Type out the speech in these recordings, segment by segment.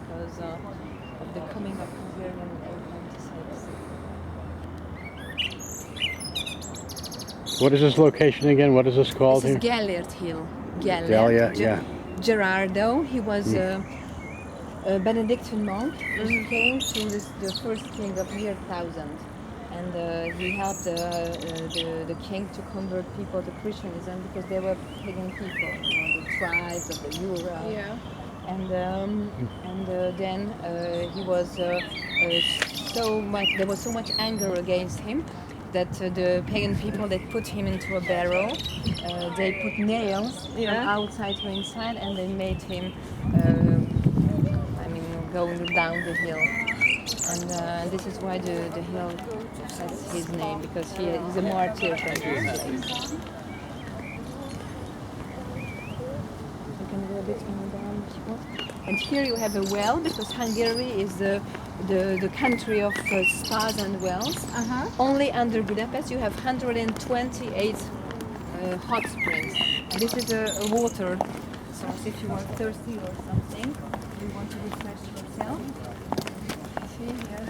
because of the coming of Hungarian in 1896. What is this location again? What is this called This is here? Gellért Hill. Gellért. Gallia, yeah. Gerardo, he was a Benedictine monk who came to the first king of year 1000. And he helped the king to convert people to Christianism because they were pagan people, the tribes of the Ural. Yeah. And then he was there was so much anger against him that the pagan people, they put him into a barrel. They put nails from outside to inside, and they made him go down the hill. And this is why the hill has his name, because he is a martyr from this place. You can go a bit more down if you want. And here you have a well, because Hungary is the country of spas and wells. Only under Budapest you have 128 hot springs. And this is a water source if you are thirsty or something. You want to refresh yourself. See here.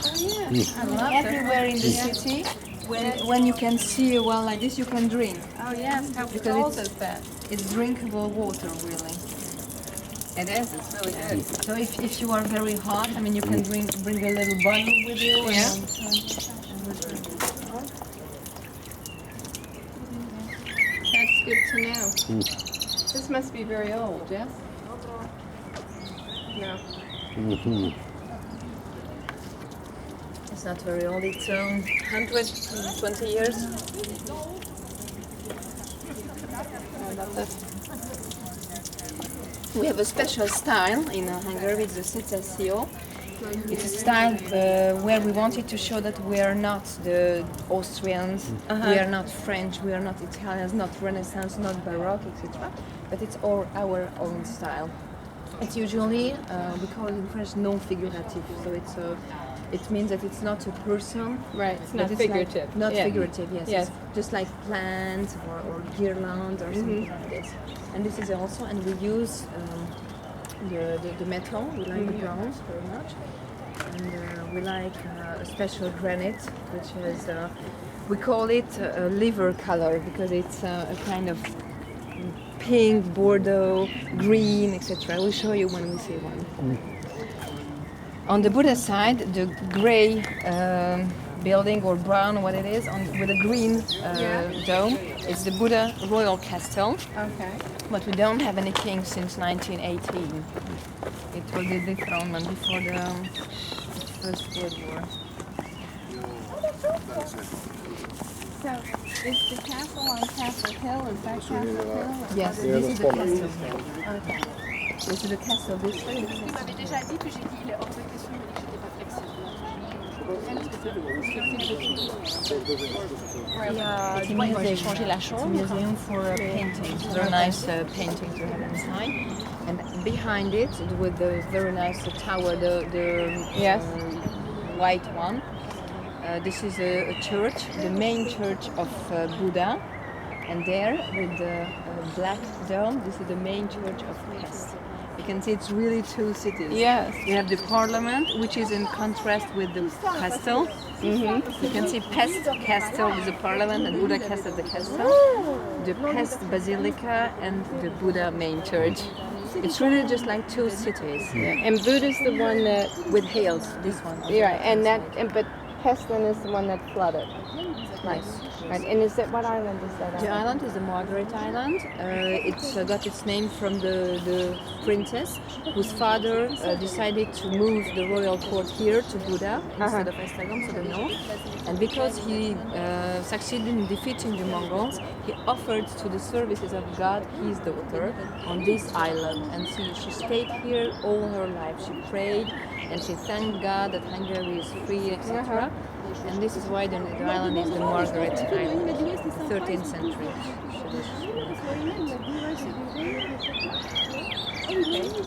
Oh yeah. I love Everywhere in the city, when you can see a well like this, you can drink. Oh yes. How Because cold is that? It's drinkable water, really. It is. It's really good. So if you are very hot, I mean, you can bring a little bottle with you. Yeah. That's good to know. This must be very old, yes? No. Mm-hmm. It's not very old. It's 120 years. I love this. We have a special style in Hungary. It's the secessió. It's a style where we wanted to show that we are not the Austrians, we are not French, we are not Italians, not Renaissance, not Baroque, etc. But it's all our own style. It's usually, we call it in French, non-figurative. So it means that it's not a person. Right. It's but not figurative. Like, not Yeah. figurative, yes. Yes. It's just like plants or guirlands or something like this. And this is also, and we use the metal, we like the bronze very much. And we like a special granite, which is, we call it liver color because it's a kind of pink, Bordeaux, green, etc. I will show you when we see one. On the Buddha side, the gray building or brown, what it is, with a green dome, it's the Buddha Royal Castle. Okay. But we don't have any king since 1918. It was the dethronement before the First World War. So, is the castle on Castle Hill? Is that Castle Hill? Yes, this is the castle. Okay. This is the castle. This way. Tu m'avais déjà dit que j'ai dit il est hors de question, mais que j'étais pas flexible. Moi, j'ai changé la chambre. It's a museum for paintings. Very nice paintings you have inside. And behind it, with the very nice tower, the white one. This is a church, the main church of Buddha. And there, with the black dome, this is the main church of Pest. You can see it's really two cities. Yes. You have the parliament, which is in contrast with the castle. You can see Pest Castle is the parliament and Buddha Castle the castle. The Pest Basilica and the Buddha main church. It's really just like two cities. Yeah. And Buddha's the one that, With hills, this one. yeah, but Peston is the one that flooded. Nice. Right. And is that, what island is that on? The island is the Margaret Island. It's got its name from the princess whose father decided to move the royal court here to Buda instead of Esztergom, to the north. And because he succeeded in defeating the Mongols, he offered to the services of God his daughter on this island. And she stayed here all her life. She prayed and she thanked God that Hungary is free, etc. And this is why the island is the Margaret Island, 13th century.